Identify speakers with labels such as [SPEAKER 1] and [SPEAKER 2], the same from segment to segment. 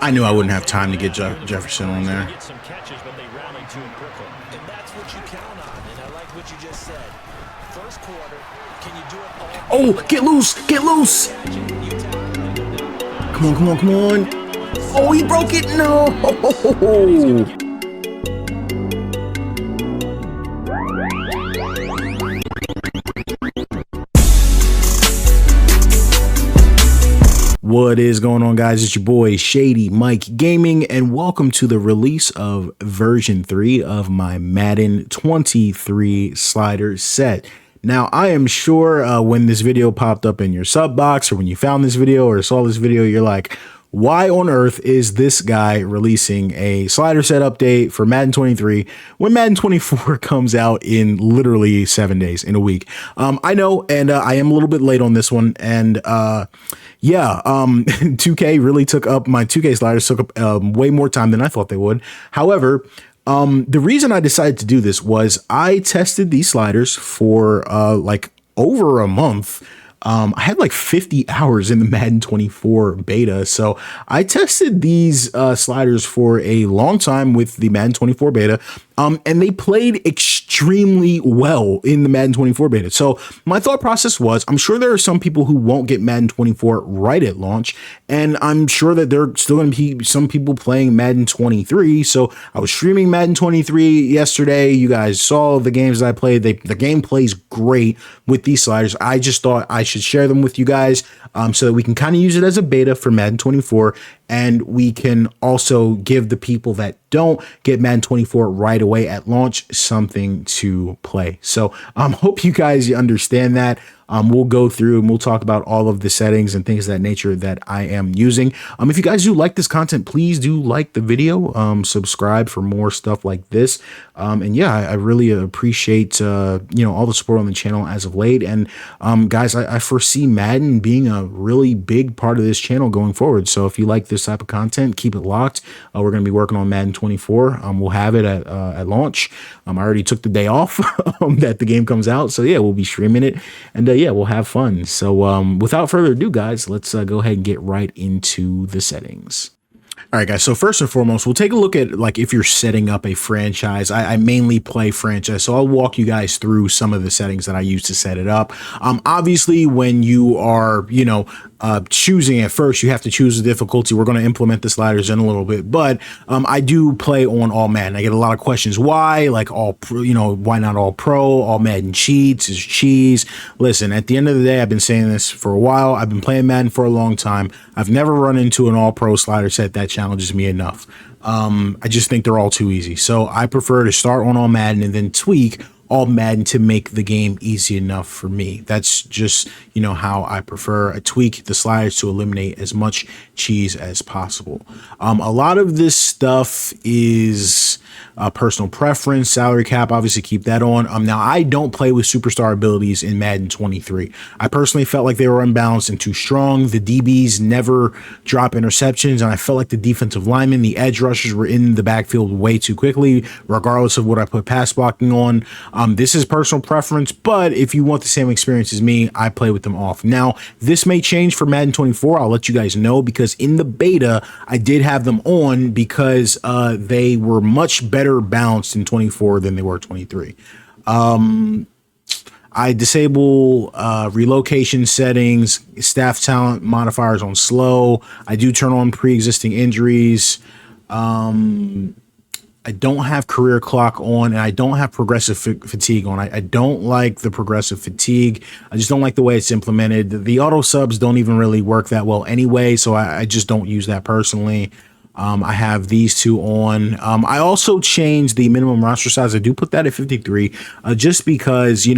[SPEAKER 1] I knew I wouldn't have time to get Jefferson on there.
[SPEAKER 2] Get some catches, but they rallied too quickly.
[SPEAKER 3] And that's what you count on. And I like what you just said. First quarter, can you do it all?
[SPEAKER 1] Oh, get loose! Get loose! Come on, come on, come on. Oh, he broke it. No. What is going on, guys? It's your boy Shady Mike Gaming, and welcome to the release of version 3 of my Madden 23 slider set. Now, I am sure when this video popped up in your sub box, or when you found this video or saw this video, you're like, why on earth is this guy releasing a slider set update for Madden 23 when Madden 24 comes out in literally 7 days, in a week? I know, and I am a little bit late on this one, and yeah, 2K really took up, my 2K sliders took up way more time than I thought they would. However, the reason I decided to do this was I tested these sliders for like over a month. I had like 50 hours in the Madden 24 beta. So I tested these sliders for a long time with the Madden 24 beta. And they played extremely well in the Madden 24 beta. So my thought process was, I'm sure there are some people who won't get Madden 24 right at launch, and I'm sure that there are still going to be some people playing Madden 23. So I was streaming Madden 23 yesterday. You guys saw the games that I played. The game plays great with these sliders. I just thought I should share them with you guys so that we can kind of use it as a beta for Madden 24. And we can also give the people that don't get Madden 24 right away at launch something to play. So hope you guys understand that. We'll go through and we'll talk about all of the settings and things of that nature that I am using. If you guys do like this content, please do like the video, subscribe for more stuff like this. And yeah, I really appreciate, all the support on the channel as of late. And guys, I foresee Madden being a really big part of this channel going forward. So if you like this type of content, keep it locked. We're going to be working on Madden 24. We'll have it at launch. I already took the day off that the game comes out. So yeah, we'll be streaming it. And yeah, we'll have fun. So without further ado, guys, let's go ahead and get right into the settings. All right, guys. So first and foremost, we'll take a look at like if you're setting up a franchise. I mainly play franchise, so I'll walk you guys through some of the settings that I use to set it up. Obviously, when you are, choosing at first, you have to choose the difficulty. We're going to implement the sliders in a little bit, but I do play on all Madden. I get a lot of questions. Why? Like all, why not all pro? All Madden cheats is cheese. Listen, at the end of the day, I've been saying this for a while. I've been playing Madden for a long time. I've never run into an all pro slider set that challenges me enough. I just think they're all too easy. So I prefer to start on all Madden and then tweak all Madden to make the game easy enough for me. That's just, how I prefer. I tweak the sliders to eliminate as much cheese as possible. A lot of this stuff is personal preference, salary cap, obviously keep that on. Now I don't play with superstar abilities in Madden 23. I personally felt like they were unbalanced and too strong. The DBs never drop interceptions, and I felt like the defensive linemen, the edge rushers were in the backfield way too quickly, regardless of what I put pass blocking on. This is personal preference, but if you want the same experience as me, I play with them off. Now, this may change for Madden 24. I'll let you guys know, because in the beta, I did have them on because they were much better balanced in 24 than they were 23. I disable relocation settings, staff talent modifiers on slow. I do turn on pre-existing injuries. I don't have career clock on, and I don't have progressive fatigue on. I don't like the progressive fatigue. I just don't like the way it's implemented. The auto subs don't even really work that well anyway, so I just don't use that personally. I have these two on. I also changed the minimum roster size. I do put that at 53, just because,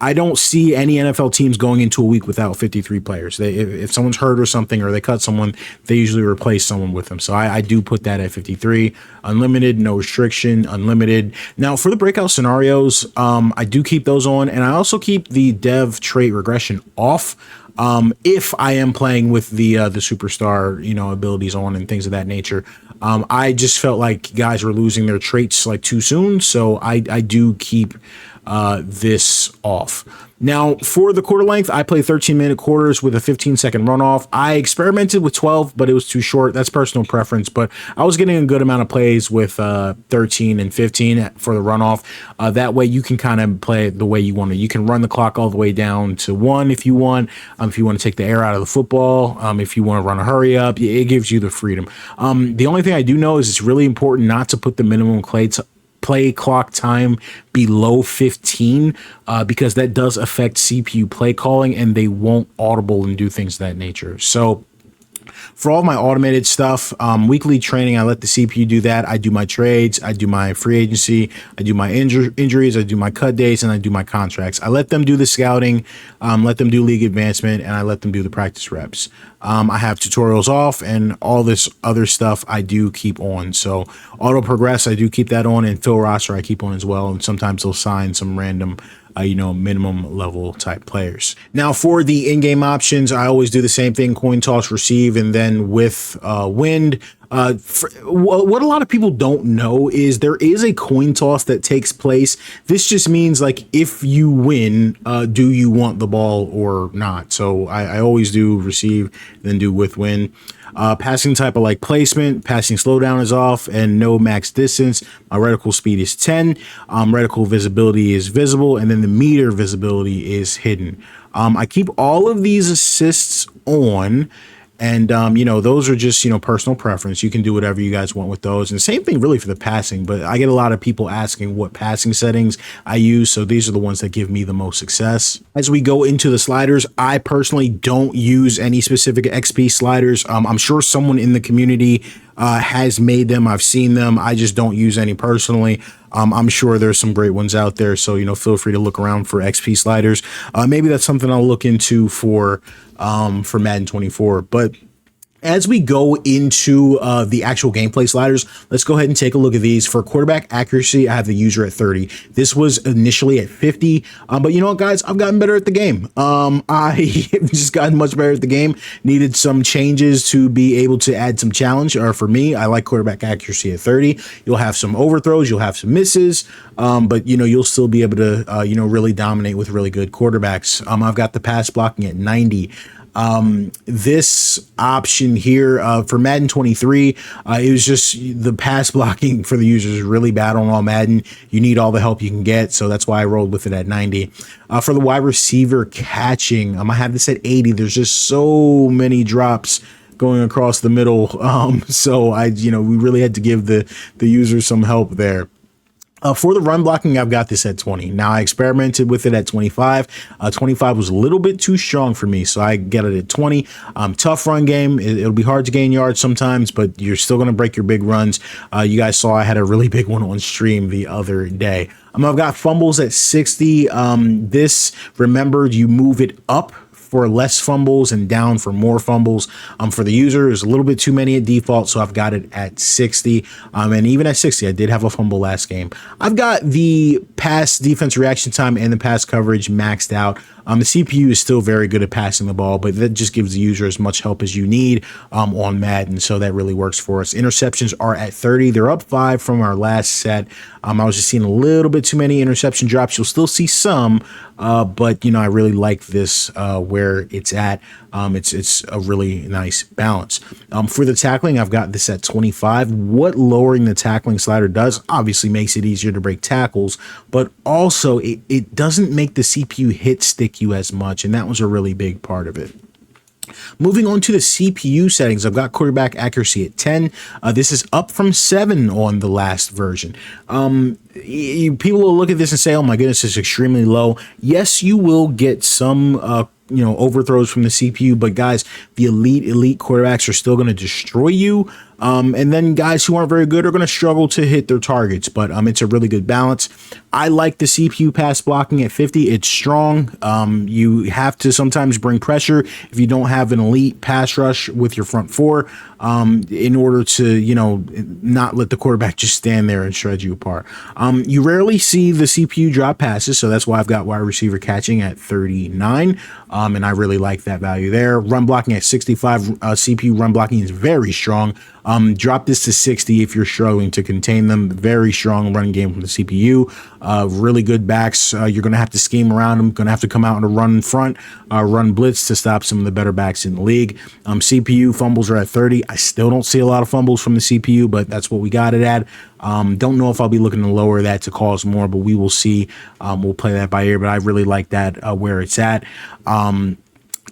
[SPEAKER 1] I don't see any NFL teams going into a week without 53 players. If someone's hurt or something, or they cut someone, they usually replace someone with them. So I do put that at 53. Unlimited, no restriction, unlimited. Now for the breakout scenarios, I do keep those on, and I also keep the dev trait regression off. If I am playing with the superstar, abilities on and things of that nature. I just felt like guys were losing their traits like too soon. So I do keep this off. Now, for the quarter length, I play 13-minute quarters with a 15-second runoff. I experimented with 12, but it was too short. That's personal preference, but I was getting a good amount of plays with 13 and 15 for the runoff. That way, you can kind of play it the way you want to. You can run the clock all the way down to 1 if you want. If you want to take the air out of the football, if you want to run a hurry up, it gives you the freedom. The only thing I do know is it's really important not to put the minimum play clock time below 15 because that does affect CPU play calling and they won't audible and do things of that nature. So for all of my automated stuff, weekly training, I let the CPU do that. I do my trades, I do my free agency, I do my injuries, I do my cut days, and I do my contracts. I let them do the scouting, let them do league advancement, and I let them do the practice reps. I have tutorials off, and all this other stuff I do keep on. So auto progress, I do keep that on, and fill roster I keep on as well. And sometimes they'll sign some random minimum level type players. Now for the in-game options, I always do the same thing: coin toss, receive, and then with wind. What a lot of people don't know is there is a coin toss that takes place. This just means like if you win, do you want the ball or not? So I always do receive, then do with win. Passing type, I like placement. Passing slowdown is off and no max distance. My reticle speed is 10. Reticle visibility is visible, and then the meter visibility is hidden. I keep all of these assists on. And, those are just, personal preference. You can do whatever you guys want with those. And same thing really for the passing, but I get a lot of people asking what passing settings I use. So these are the ones that give me the most success. As we go into the sliders, I personally don't use any specific XP sliders. I'm sure someone in the community has made them. I've seen them. I just don't use any personally. I'm sure there's some great ones out there. So, feel free to look around for XP sliders. Maybe that's something I'll look into for Madden 24. But as we go into the actual gameplay sliders, let's go ahead and take a look at these. For quarterback accuracy, I have the user at 30. This was initially at 50, but you know what, guys? I've gotten better at the game. I have just gotten much better at the game. Needed some changes to be able to add some challenge, or for me, I like quarterback accuracy at 30. You'll have some overthrows, you'll have some misses, but you'll still be able to really dominate with really good quarterbacks. I've got the pass blocking at 90. This option here for Madden 23, it was just the pass blocking for the users is really bad on all Madden. You need all the help you can get, so that's why I rolled with it at 90. For the wide receiver catching, I have this at 80. There's just so many drops going across the middle, so we really had to give the users some help there. For the run blocking, I've got this at 20. Now, I experimented with it at 25. 25 was a little bit too strong for me, so I get it at 20. Tough run game. It'll be hard to gain yards sometimes, but you're still going to break your big runs. You guys saw I had a really big one on stream the other day. I've got fumbles at 60. This, remembered, you move it up for less fumbles and down for more fumbles. For the user, there's a little bit too many at default, so I've got it at 60. And even at 60, I did have a fumble last game. I've got the pass defense reaction time and the pass coverage maxed out. The CPU is still very good at passing the ball, but that just gives the user as much help as you need on Madden, so that really works for us. Interceptions are at 30. They're up 5 from our last set. I was just seeing a little bit too many interception drops. You'll still see some, but I really like this where it's at. It's a really nice balance. For the tackling, I've got this at 25. What lowering the tackling slider does, obviously makes it easier to break tackles, but also it doesn't make the CPU hit stick you as much, and that was a really big part of it. Moving on to the CPU settings, I've got quarterback accuracy at 10. This is up from 7 on the last version. People will look at this and say, oh my goodness, it's extremely low. Yes, you will get some overthrows from the CPU, but guys, the elite quarterbacks are still going to destroy you. And then guys who aren't very good are going to struggle to hit their targets, but it's a really good balance. I like the CPU pass blocking at 50. It's strong. You have to sometimes bring pressure if you don't have an elite pass rush with your front four, in order to, not let the quarterback just stand there and shred you apart. You rarely see the CPU drop passes, so that's why I've got wide receiver catching at 39. And I really like that value there. Run blocking at 65. CPU run blocking is very strong. Drop this to 60 if you're struggling to contain them. Very strong running game from the CPU. Really good backs. You're going to have to scheme around them. Going to have to come out and run in front, run blitz to stop some of the better backs in the league. CPU fumbles are at 30. I still don't see a lot of fumbles from the CPU, but that's what we got it at. Don't know if I'll be looking to lower that to cause more, but we will see. We'll play that by ear, but I really like that where it's at.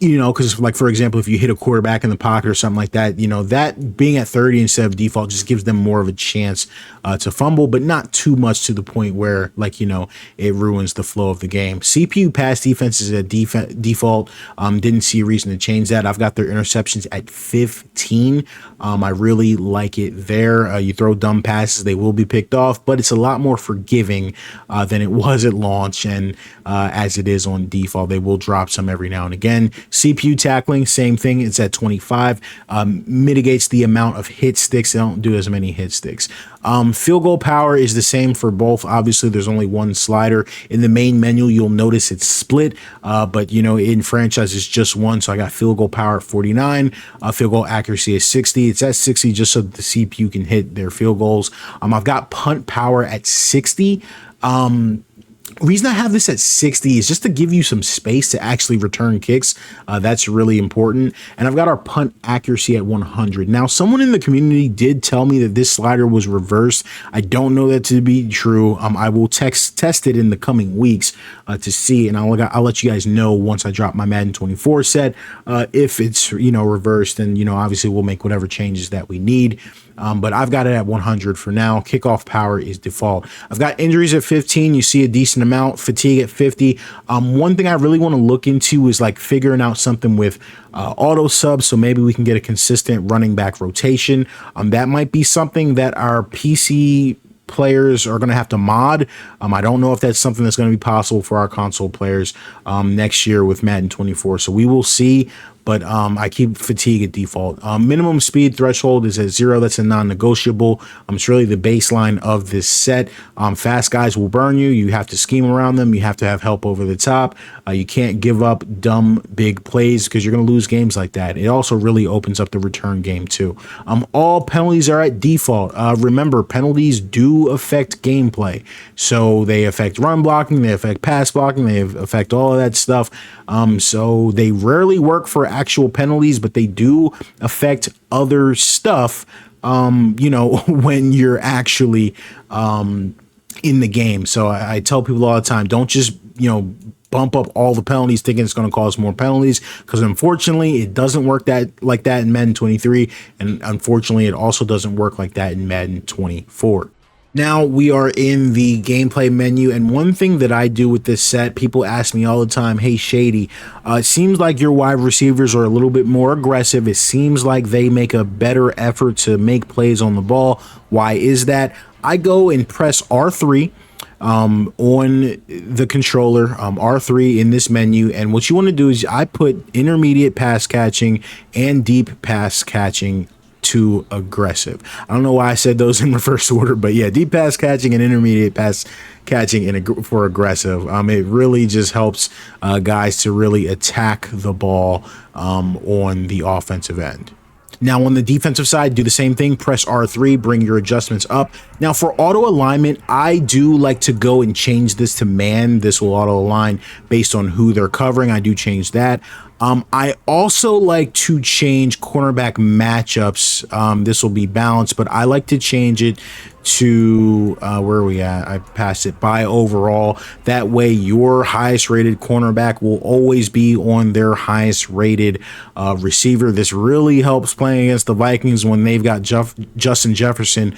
[SPEAKER 1] You know, because like, for example, if you hit a quarterback in the pocket or something like that, you know, that being at 30 instead of default just gives them more of a chance to fumble, but not too much to the point where, like, you know, it ruins the flow of the game. CPU pass defense is at default. Didn't see a reason to change that. I've got their interceptions at 15. I really like it there. You throw dumb passes, they will be picked off, but it's a lot more forgiving than it was at launch. And as it is on default, they will drop some every now and again. CPU tackling, same thing. It's at 25. Mitigates the amount of hit sticks. They don't do as many hit sticks. Field goal power is the same for both. Obviously, there's only one slider. In the main menu, you'll notice it's split, but, you know, in franchise, it's just one. So I got field goal power at 49. Field goal accuracy is 60. It's at 60 just so that the CPU can hit their field goals. I've got punt power at 60. Reason I have this at 60 is just to give you some space to actually return kicks. That's really important. And I've got our punt accuracy at 100. Now, someone in the community did tell me that this slider was reversed. I don't know that to be true. I will test it in the coming weeks to see, and I'll let you guys know once I drop my Madden 24 set if it's, you know, reversed. And, you know, obviously we'll make whatever changes that we need. But I've got it at 100 for now. Kickoff power is default. I've got injuries at 15. You see a decent amount. Fatigue at 50. One thing I really want to look into is like figuring out something with auto subs, so maybe we can get a consistent running back rotation. That might be something that our PC players are going to have to mod. I don't know if that's something that's going to be possible for our console players next year with Madden 24. So we will see. But I keep fatigue at default. Minimum speed threshold is at 0. That's a non-negotiable. It's really the baseline of this set. Fast guys will burn you. You have to scheme around them. You have to have help over the top. You can't give up dumb big plays because you're going to lose games like that. It also really opens up the return game too. All penalties are at default. Remember, penalties do affect gameplay. So they affect run blocking. They affect pass blocking. They affect all of that stuff. So they rarely work for actual penalties, but they do affect other stuff, you know, when you're actually in the game. So I tell people all the time, don't just, you know, bump up all the penalties thinking it's going to cause more penalties, because unfortunately it doesn't work like that in Madden 23, and unfortunately it also doesn't work like that in Madden 24. Now we are in the gameplay menu, and one thing that I do with this set, people ask me all the time, hey Shady, it seems like your wide receivers are a little bit more aggressive. It seems like they make a better effort to make plays on the ball. Why is that? I go and press R3 on the controller, R3 in this menu, and what you want to do is I put intermediate pass catching and deep pass catching to aggressive. I don't know why I said those in reverse order, but yeah, deep pass catching and intermediate pass catching for aggressive. It really just helps guys to really attack the ball on the offensive end. Now on the defensive side, do the same thing. Press R3, bring your adjustments up. Now for auto alignment, I do like to go and change this to man. This will auto align based on who they're covering. I do change that. I also like to change cornerback matchups. This will be balanced, but I like to change it to where are we at? I passed it by overall. That way your highest rated cornerback will always be on their highest rated receiver. This really helps playing against the Vikings when they've got Justin Jefferson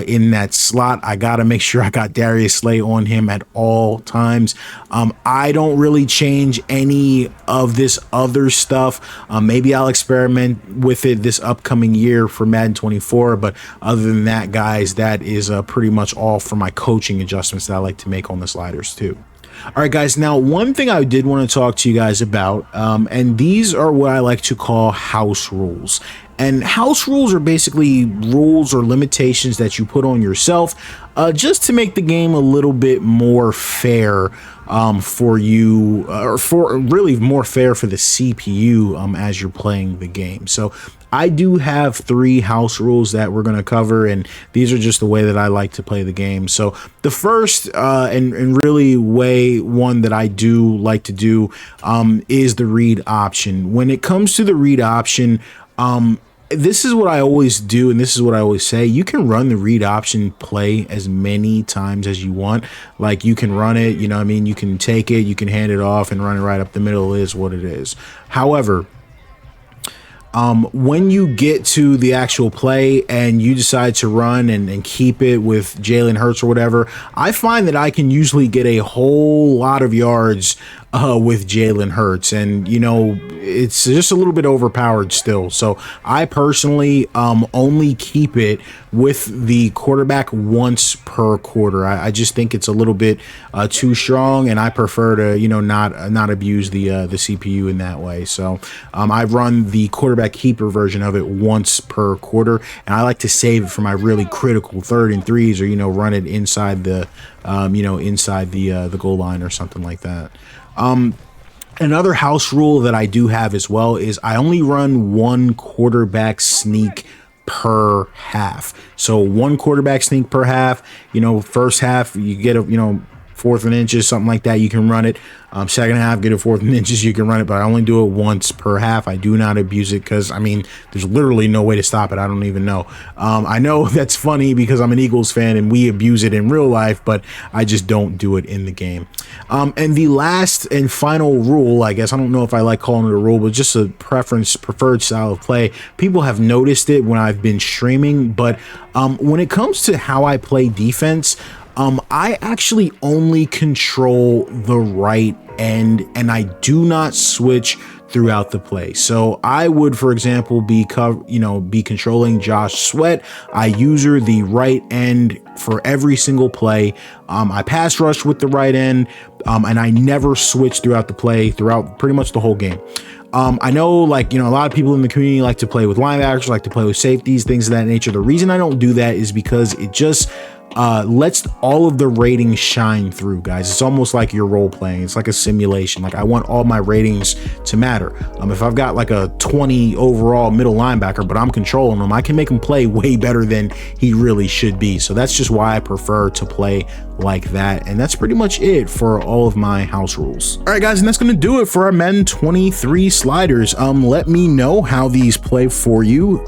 [SPEAKER 1] in that slot. I got to make sure I got Darius Slay on him at all times. I don't really change any of this other stuff. Maybe I'll experiment with it this upcoming year for Madden 24, but other than that, guys, that is pretty much all for my coaching adjustments that I like to make on the sliders too. All right, guys, now one thing I did want to talk to you guys about, and these are what I like to call house rules. And house rules are basically rules or limitations that you put on yourself just to make the game a little bit more fair for you, or for really more fair for the CPU as you're playing the game. So I do have 3 house rules that we're going to cover, and these are just the way that I like to play the game. So the first and really one that I do like to do is the read option. When it comes to the read option, this is what I always do, and this is what I always say. You can run the read option play as many times as you want. Like, you can run it, you know what I mean? You can take it, you can hand it off and run it right up the middle. It is what it is. However, when you get to the actual play and you decide to run and keep it with Jalen Hurts or whatever, I find that I can usually get a whole lot of yards with Jalen Hurts, and you know, it's just a little bit overpowered still. So I personally only keep it with the quarterback once per quarter. I just think it's a little bit too strong, and I prefer to, you know, not abuse the CPU in that way. So I run the quarterback keeper version of it once per quarter, and I like to save it for my really critical 3rd and 3s, or, you know, run it inside the inside the goal line or something like that. Another house rule that I do have as well is I only run 1 quarterback sneak per half. So 1 quarterback sneak per half. You know, first half you get a, you know, 4th and inches, something like that, you can run it. Second half, get a 4th and inches, you can run it, but I only do it once per half. I do not abuse it because, I mean, there's literally no way to stop it. I don't even know. I know that's funny because I'm an Eagles fan and we abuse it in real life, but I just don't do it in the game. And the last and final rule, I guess, I don't know if I like calling it a rule, but just a preferred style of play. People have noticed it when I've been streaming, but when it comes to how I play defense, I actually only control the right end, and I do not switch throughout the play. So I would, for example, be controlling Josh Sweat. I use the right end for every single play. I pass rush with the right end, and I never switch throughout the play, throughout pretty much the whole game. I know, like, you know, a lot of people in the community like to play with linebackers, like to play with safeties, things of that nature. The reason I don't do that is because it just lets all of the ratings shine through, guys. It's almost like you're role playing. It's like a simulation. Like, I want all my ratings to matter. If I've got like a 20 overall middle linebacker, but I'm controlling him, I can make him play way better than he really should be. So that's just why I prefer to play like that. And that's pretty much it for all of my house rules. All right, guys, and that's going to do it for our Madden 23 sliders. Let me know how these play for you.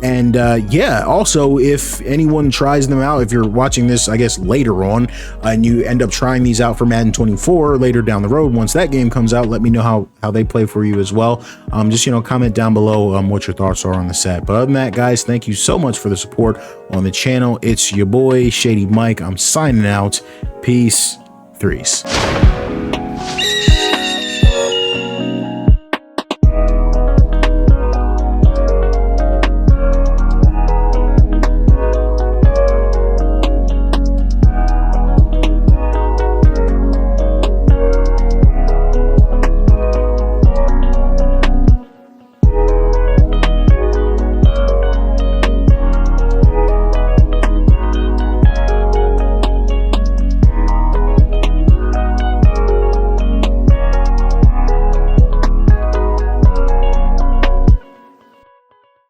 [SPEAKER 1] And yeah, also, if anyone tries them out, if you're watching this, I guess, later on, and you end up trying these out for Madden 24 later down the road, once that game comes out, let me know how they play for you as well. Just, you know, comment down below what your thoughts are on the set. But other than that, guys, thank you so much for the support on the channel. It's your boy, Shady Mike. I'm signing out. Peace. Threes.